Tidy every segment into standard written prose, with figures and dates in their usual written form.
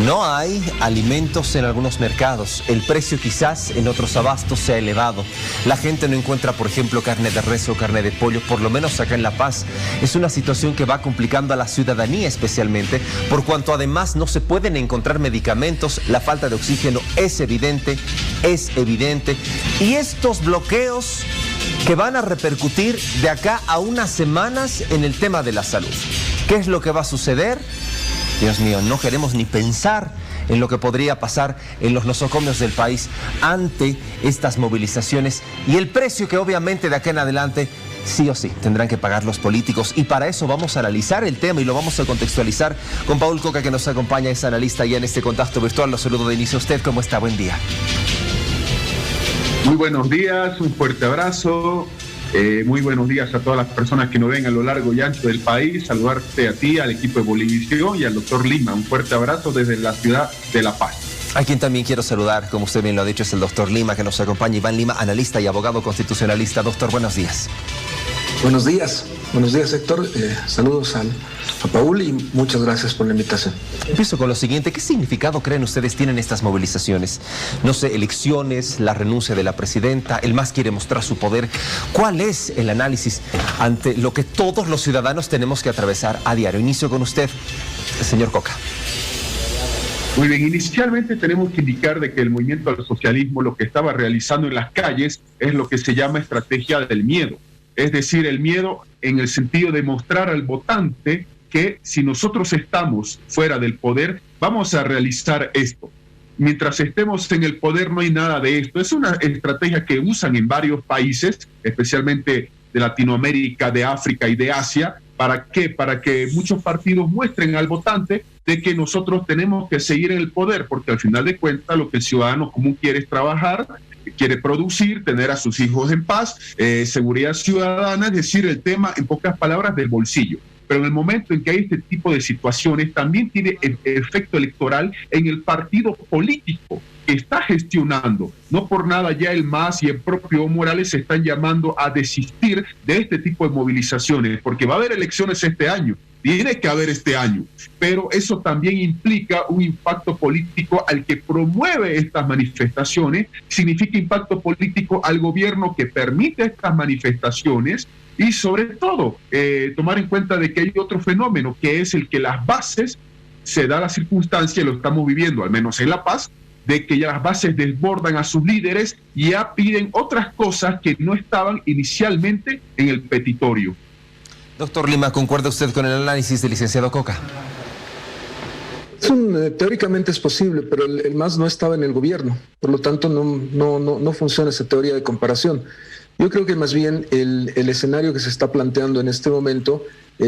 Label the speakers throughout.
Speaker 1: No hay alimentos en algunos mercados. El precio quizás en otros abastos se ha elevado. La gente no encuentra, por ejemplo, carne de res o carne de pollo, por lo menos acá en La Paz. Es una situación que va complicando a la ciudadanía especialmente, por cuanto además no se pueden encontrar medicamentos. La falta de oxígeno es evidente, Y estos bloqueos que van a repercutir de acá a unas semanas en el tema de la salud. ¿Qué es lo que va a suceder? Dios mío, no queremos ni pensar en lo que podría pasar en los nosocomios del país ante estas movilizaciones y el precio que obviamente de acá en adelante sí o sí tendrán que pagar los políticos. Y para eso vamos a analizar el tema y lo vamos a contextualizar con Paul Coca, que nos acompaña, es analista ya en este contacto virtual. Lo saludo de inicio. ¿Usted cómo está? Buen día.
Speaker 2: Muy buenos días, un fuerte abrazo. Muy buenos días a todas las personas que nos ven a lo largo y ancho del país. Saludarte a ti, al equipo de Bolivisión y al doctor Lima. Un fuerte abrazo desde la ciudad de La Paz.
Speaker 1: A quien también quiero saludar, como usted bien lo ha dicho, es el doctor Lima, que nos acompaña. Iván Lima, analista y abogado constitucionalista. Doctor, buenos días.
Speaker 3: Buenos días, Héctor. Saludos a Paul y muchas gracias por la invitación.
Speaker 1: Empiezo con lo siguiente. ¿Qué significado creen ustedes tienen estas movilizaciones? No sé, elecciones, la renuncia de la presidenta, el MAS quiere mostrar su poder. ¿Cuál es el análisis ante lo que todos los ciudadanos tenemos que atravesar a diario? Inicio con usted, señor Coca.
Speaker 2: Muy bien, inicialmente tenemos que indicar de que el movimiento al socialismo lo que estaba realizando en las calles es lo que se llama estrategia del miedo. Es decir, el miedo en el sentido de mostrar al votante que si nosotros estamos fuera del poder, vamos a realizar esto. Mientras estemos en el poder no hay nada de esto. Es una estrategia que usan en varios países, especialmente de Latinoamérica, de África y de Asia. ¿Para qué? Para que muchos partidos muestren al votante de que nosotros tenemos que seguir en el poder, porque al final de cuentas lo que el ciudadano común quiere es trabajar, quiere producir, tener a sus hijos en paz, seguridad ciudadana, es decir, el tema, en pocas palabras, del bolsillo. Pero en el momento en que hay este tipo de situaciones, también tiene el efecto electoral en el partido político que está gestionando. No por nada ya el MAS y el propio Evo Morales se están llamando a desistir de este tipo de movilizaciones, porque va a haber elecciones este año. Tiene que haber este año, pero eso también implica un impacto político al que promueve estas manifestaciones, significa impacto político al gobierno que permite estas manifestaciones y sobre todo tomar en cuenta de que hay otro fenómeno que es el que las bases, se da la circunstancia, lo estamos viviendo al menos en La Paz, de que ya las bases desbordan a sus líderes y ya piden otras cosas que no estaban inicialmente en el petitorio.
Speaker 1: Doctor Lima, ¿concuerda usted con el análisis del licenciado Coca?
Speaker 3: Teóricamente es posible, pero el MAS no estaba en el gobierno, por lo tanto no funciona esa teoría de comparación. Yo creo que más bien el escenario que se está planteando en este momento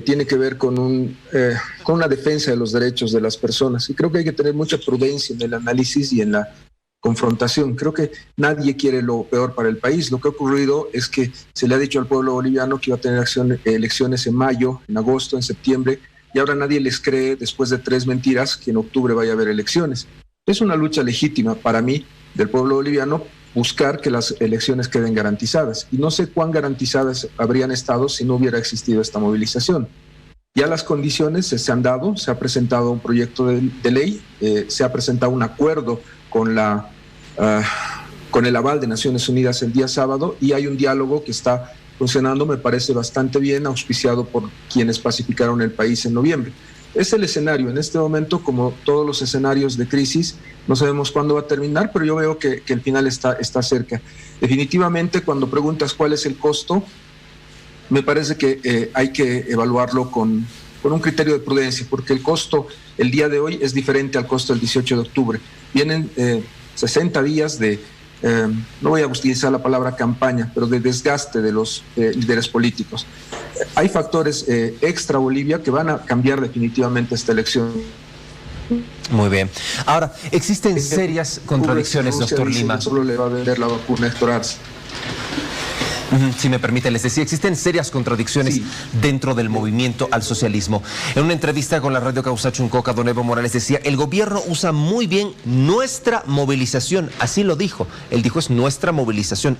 Speaker 3: tiene que ver con una defensa de los derechos de las personas, y creo que hay que tener mucha prudencia en el análisis y en la confrontación. Creo que nadie quiere lo peor para el país. Lo que ha ocurrido es que se le ha dicho al pueblo boliviano que iba a tener elecciones en mayo, en agosto, en septiembre, y ahora nadie les cree, después de 3 mentiras, que en octubre vaya a haber elecciones. Es una lucha legítima para mí del pueblo boliviano buscar que las elecciones queden garantizadas, y no sé cuán garantizadas habrían estado si no hubiera existido esta movilización. Ya las condiciones se han dado, se ha presentado un proyecto de ley, se ha presentado un acuerdo con el aval de Naciones Unidas el día sábado, y hay un diálogo que está funcionando, me parece bastante bien, auspiciado por quienes pacificaron el país en noviembre. Es el escenario. En este momento, como todos los escenarios de crisis, no sabemos cuándo va a terminar, pero yo veo que el final está cerca. Definitivamente, cuando preguntas cuál es el costo, me parece que hay que evaluarlo con un criterio de prudencia, porque el costo el día de hoy es diferente al costo del 18 de octubre. Vienen 60 días de, no voy a utilizar la palabra campaña, pero de desgaste de los líderes políticos. Hay factores extra Bolivia que van a cambiar definitivamente esta elección.
Speaker 1: Muy bien. Ahora, existen serias contradicciones, doctor Lima.
Speaker 3: Solo le va a vender la vacuna a Héctor Arce.
Speaker 1: Si me permite, les decía, existen serias contradicciones dentro del movimiento al socialismo. En una entrevista con la radio Causa Chuncoca, don Evo Morales decía, el gobierno usa muy bien nuestra movilización, así lo dijo, él dijo es nuestra movilización.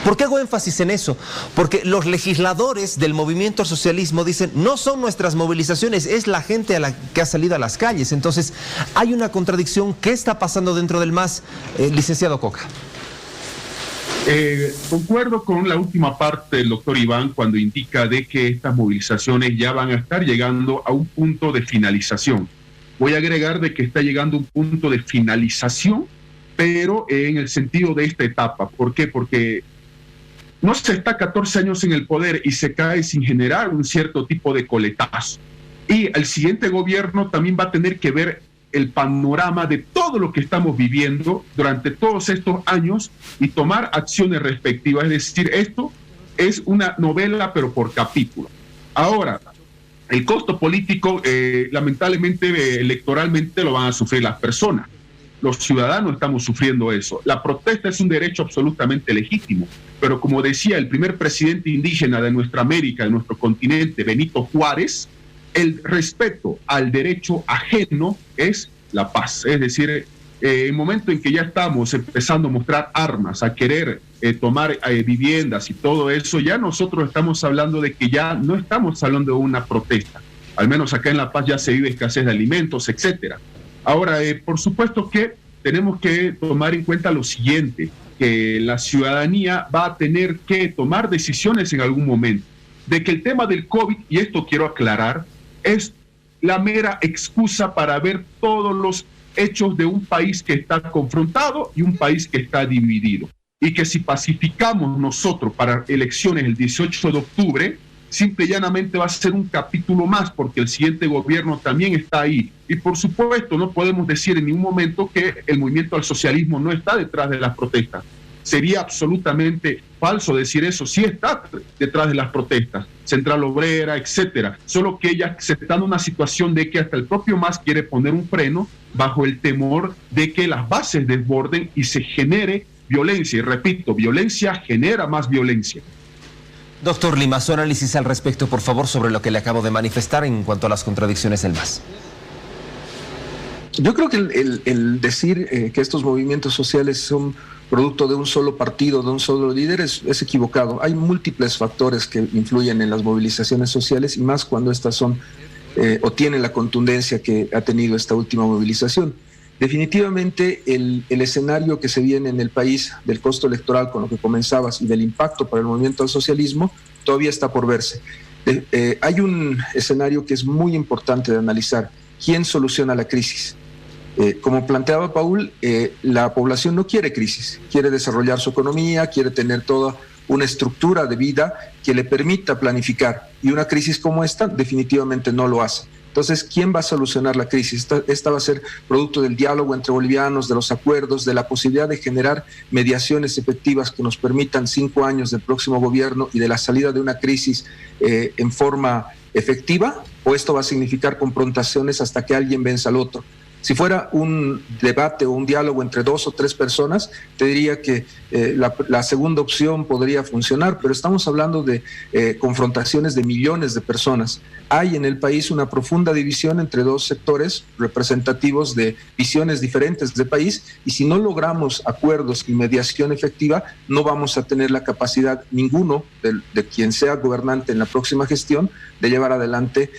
Speaker 1: ¿Por qué hago énfasis en eso? Porque los legisladores del movimiento al socialismo dicen, no son nuestras movilizaciones, es la gente a la que ha salido a las calles. Entonces, hay una contradicción. ¿Qué está pasando dentro del MAS, licenciado Coca?
Speaker 2: Concuerdo con la última parte del doctor Iván cuando indica de que estas movilizaciones ya van a estar llegando a un punto de finalización. Voy a agregar de que está llegando a un punto de finalización, pero en el sentido de esta etapa. ¿Por qué? Porque no se está 14 años en el poder y se cae sin generar un cierto tipo de coletazo. Y el siguiente gobierno también va a tener que ver el panorama de todo lo que estamos viviendo durante todos estos años y tomar acciones respectivas. Es decir, esto es una novela, pero por capítulo. Ahora, el costo político, lamentablemente, electoralmente lo van a sufrir las personas. Los ciudadanos estamos sufriendo eso. La protesta es un derecho absolutamente legítimo, pero como decía el primer presidente indígena de nuestra América, de nuestro continente, Benito Juárez, el respeto al derecho ajeno es la paz. Es decir, en el momento en que ya estamos empezando a mostrar armas, a querer tomar viviendas y todo eso, ya nosotros estamos hablando de que ya no estamos hablando de una protesta. Al menos acá en La Paz ya se vive escasez de alimentos, etcétera. Ahora, por supuesto que tenemos que tomar en cuenta lo siguiente, que la ciudadanía va a tener que tomar decisiones en algún momento, de que el tema del COVID, y esto quiero aclarar, es la mera excusa para ver todos los hechos de un país que está confrontado y un país que está dividido. Y que si pacificamos nosotros para elecciones el 18 de octubre, simple y llanamente va a ser un capítulo más, porque el siguiente gobierno también está ahí. Y por supuesto, no podemos decir en ningún momento que el movimiento al socialismo no está detrás de las protestas. Sería absolutamente falso decir eso. Sí está detrás de las protestas, Central Obrera, etcétera. Solo que ella se está en una situación de que hasta el propio MAS quiere poner un freno bajo el temor de que las bases desborden y se genere violencia. Y repito, violencia genera más violencia.
Speaker 1: Doctor Lima, su análisis al respecto, por favor, sobre lo que le acabo de manifestar en cuanto a las contradicciones del MAS.
Speaker 3: Yo creo que el decir que estos movimientos sociales son producto de un solo partido, de un solo líder, es equivocado. Hay múltiples factores que influyen en las movilizaciones sociales y más cuando estas son o tienen la contundencia que ha tenido esta última movilización. Definitivamente el escenario que se viene en el país del costo electoral con lo que comenzabas y del impacto para el movimiento al socialismo todavía está por verse. Hay un escenario que es muy importante de analizar. ¿Quién soluciona la crisis? Como planteaba Paul, la población no quiere crisis, quiere desarrollar su economía, quiere tener toda una estructura de vida que le permita planificar, y una crisis como esta definitivamente no lo hace. Entonces, ¿quién va a solucionar la crisis? Esta va a ser producto del diálogo entre bolivianos, de los acuerdos, de la posibilidad de generar mediaciones efectivas que nos permitan 5 años del próximo gobierno y de la salida de una crisis en forma efectiva, o esto va a significar confrontaciones hasta que alguien venza al otro. Si fuera un debate o un diálogo entre 2 o 3 personas, te diría que la segunda opción podría funcionar, pero estamos hablando de confrontaciones de millones de personas. Hay en el país una profunda división entre 2 sectores representativos de visiones diferentes del país, y si no logramos acuerdos y mediación efectiva, no vamos a tener la capacidad ninguno de quien sea gobernante en la próxima gestión de llevar adelante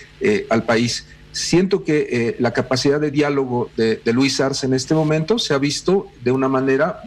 Speaker 3: al país. Siento que la capacidad de diálogo de Luis Arce en este momento se ha visto de una manera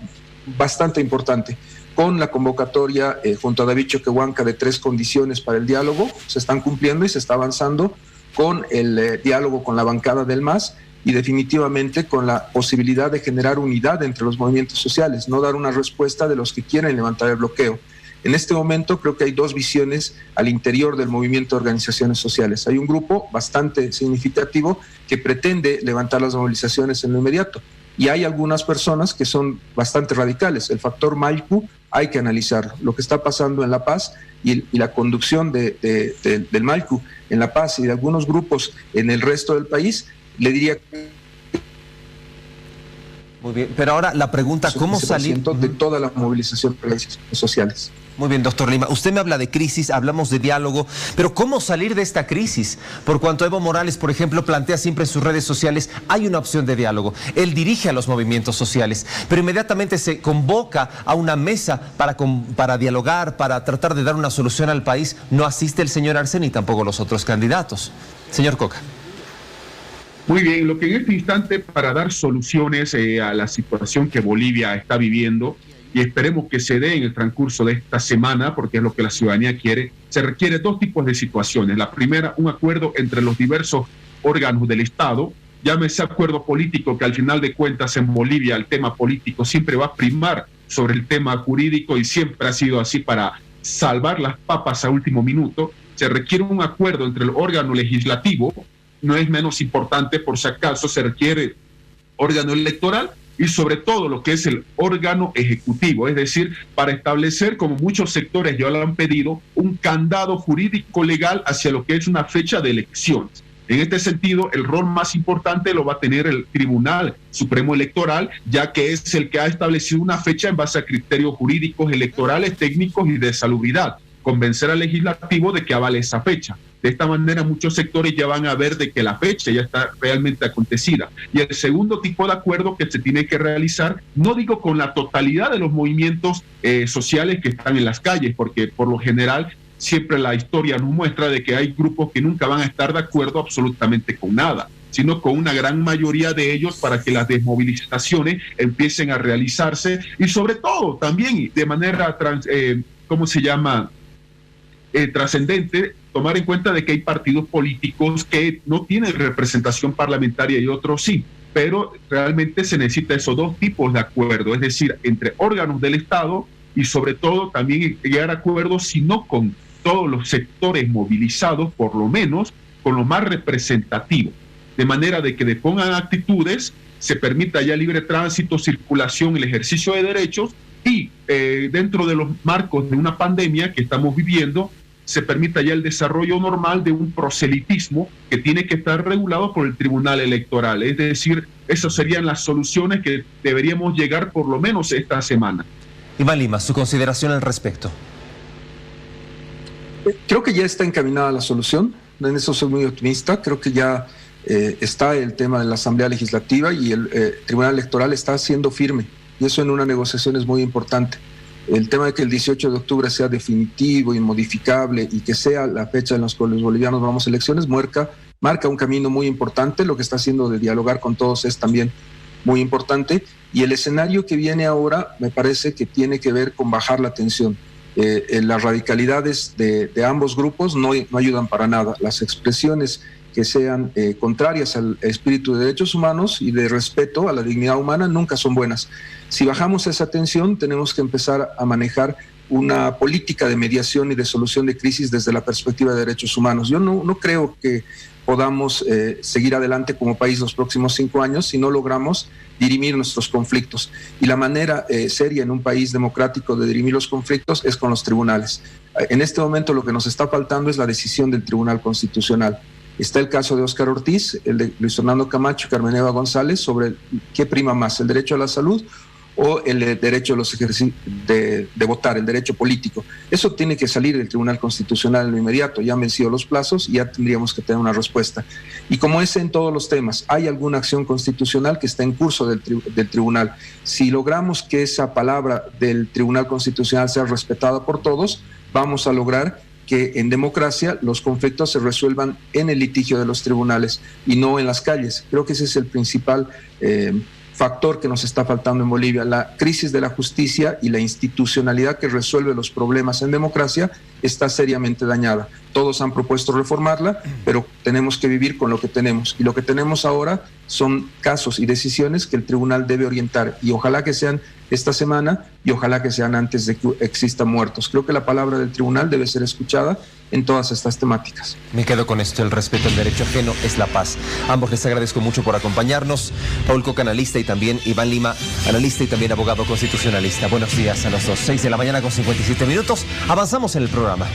Speaker 3: bastante importante. Con la convocatoria junto a David Choquehuanca de 3 condiciones para el diálogo, se están cumpliendo y se está avanzando con el diálogo con la bancada del MAS y definitivamente con la posibilidad de generar unidad entre los movimientos sociales, no dar una respuesta de los que quieren levantar el bloqueo. En este momento creo que hay 2 visiones al interior del movimiento de organizaciones sociales. Hay un grupo bastante significativo que pretende levantar las movilizaciones en lo inmediato, y hay algunas personas que son bastante radicales. El factor Malcu hay que analizar lo que está pasando en La Paz y la conducción del Malcu en La Paz y de algunos grupos en el resto del país. Le diría
Speaker 1: Muy bien, pero ahora la pregunta, ¿cómo salir
Speaker 3: de toda la movilización de las sociales?
Speaker 1: Muy bien, doctor Lima. Usted me habla de crisis, hablamos de diálogo, pero ¿cómo salir de esta crisis? Por cuanto Evo Morales, por ejemplo, plantea siempre en sus redes sociales, hay una opción de diálogo. Él dirige a los movimientos sociales, pero inmediatamente se convoca a una mesa para dialogar, para tratar de dar una solución al país. No asiste el señor Arce ni tampoco los otros candidatos. Señor Coca.
Speaker 2: Muy bien, lo que en este instante, para dar soluciones a la situación que Bolivia está viviendo, y esperemos que se dé en el transcurso de esta semana, porque es lo que la ciudadanía quiere, se requiere dos tipos de situaciones. La primera, un acuerdo entre los diversos órganos del Estado, llámese acuerdo político, que al final de cuentas en Bolivia el tema político siempre va a primar sobre el tema jurídico y siempre ha sido así para salvar las papas a último minuto. Se requiere un acuerdo entre el órgano legislativo, no es menos importante, por si acaso se requiere órgano electoral y sobre todo lo que es el órgano ejecutivo, es decir, para establecer, como muchos sectores ya lo han pedido, un candado jurídico legal hacia lo que es una fecha de elecciones. En este sentido, el rol más importante lo va a tener el Tribunal Supremo Electoral, ya que es el que ha establecido una fecha en base a criterios jurídicos, electorales, técnicos y de salubridad. Convencer al legislativo de que avale esa fecha. De esta manera muchos sectores ya van a ver de que la fecha ya está realmente acontecida. Y el segundo tipo de acuerdo que se tiene que realizar, no digo con la totalidad de los movimientos sociales que están en las calles, porque por lo general siempre la historia nos muestra de que hay grupos que nunca van a estar de acuerdo absolutamente con nada, sino con una gran mayoría de ellos para que las desmovilizaciones empiecen a realizarse y sobre todo también de manera trascendente, tomar en cuenta de que hay partidos políticos que no tienen representación parlamentaria y otros sí, pero realmente se necesita esos dos tipos de acuerdos, es decir, entre órganos del Estado y sobre todo también llegar a acuerdos, si no con todos los sectores movilizados, por lo menos con lo más representativo, de manera de que depongan actitudes, se permita ya libre tránsito, circulación, el ejercicio de derechos y dentro de los marcos de una pandemia que estamos viviendo, se permita ya el desarrollo normal de un proselitismo que tiene que estar regulado por el Tribunal Electoral. Es decir, esas serían las soluciones que deberíamos llegar por lo menos esta semana.
Speaker 1: Iván Lima, su consideración al respecto.
Speaker 3: Creo que ya está encaminada la solución, en eso soy muy optimista, creo que ya está el tema de la Asamblea Legislativa y el Tribunal Electoral está siendo firme, y eso en una negociación es muy importante. El tema de que el 18 de octubre sea definitivo, inmodificable y que sea la fecha en la que los bolivianos vamos a elecciones, marca un camino muy importante. Lo que está haciendo de dialogar con todos es también muy importante. Y el escenario que viene ahora me parece que tiene que ver con bajar la tensión. Las radicalidades de ambos grupos no ayudan para nada. Las expresiones que sean contrarias al espíritu de derechos humanos y de respeto a la dignidad humana nunca son buenas. Si bajamos esa tensión, tenemos que empezar a manejar una política de mediación y de solución de crisis desde la perspectiva de derechos humanos. Yo no creo que podamos seguir adelante como país los próximos 5 años si no logramos dirimir nuestros conflictos. Y la manera seria en un país democrático de dirimir los conflictos es con los tribunales. En este momento lo que nos está faltando es la decisión del Tribunal Constitucional. Está el caso de Óscar Ortiz, el de Luis Fernando Camacho y Carmen Eva González sobre qué prima más, el derecho a la salud o el derecho de votar, el derecho político. Eso tiene que salir del Tribunal Constitucional en lo inmediato. Ya han vencido los plazos y ya tendríamos que tener una respuesta. Y como es en todos los temas, hay alguna acción constitucional que está en curso del tribunal. Si logramos que esa palabra del Tribunal Constitucional sea respetada por todos, vamos a lograr que en democracia los conflictos se resuelvan en el litigio de los tribunales y no en las calles. Creo que ese es el principal factor que nos está faltando en Bolivia. La crisis de la justicia y la institucionalidad que resuelve los problemas en democracia está seriamente dañada. Todos han propuesto reformarla, pero tenemos que vivir con lo que tenemos. Y lo que tenemos ahora son casos y decisiones que el tribunal debe orientar. Y ojalá que sean esta semana y ojalá que sean antes de que existan muertos. Creo que la palabra del tribunal debe ser escuchada en todas estas temáticas.
Speaker 1: Me quedo con esto, el respeto al derecho ajeno es la paz. Ambos les agradezco mucho por acompañarnos. Paul Coca, analista, y también Iván Lima, analista y también abogado constitucionalista. Buenos días a los dos. 6 de la mañana con 57 minutos. Avanzamos en el programa.